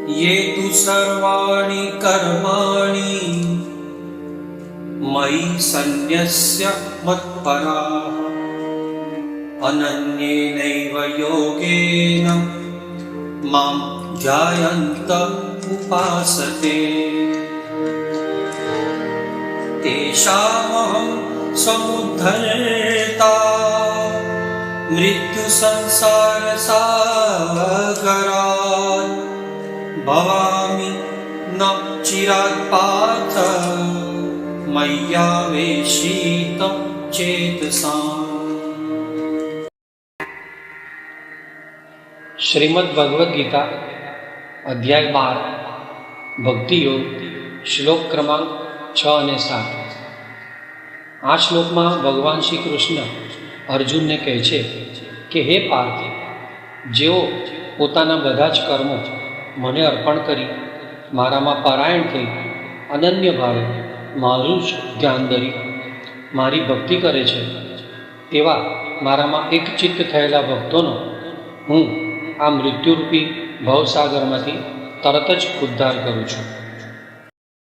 ये तु सर्वाणि कर्माणि मयि सन्न्यस्य मत्पराः अनन्येनैव योगेन मां ध्यायन्त उपासते तेषामहं समुद्धर्ता मृत्युसंसारसागरात् भवामि न चिरात् पार्थ मय्यावेशित चेतसाम्। શ્રીમદ ભગવદ્ ગીતા અધ્યાય 12 ભક્તિ યોગ શ્લોક ક્રમાંક 6 અને 7। આ શ્લોકમાં ભગવાન શ્રી કૃષ્ણ અર્જુનને કહે છે કે હે પાર્થ, જેઓ પોતાના બધા જ કર્મો મને અર્પણ કરી મારામાં પરાયણ થઈ અનન્ય ભાવે મારું જ ધ્યાન ધરી મારી ભક્તિ કરે છે, તેવા મારામાં એક ચિત્ત થયેલા ભક્તોનો હું આ મૃત્યુરૂપી ભવસાગરમાંથી તરત જ ઉદ્ધાર કરું છું।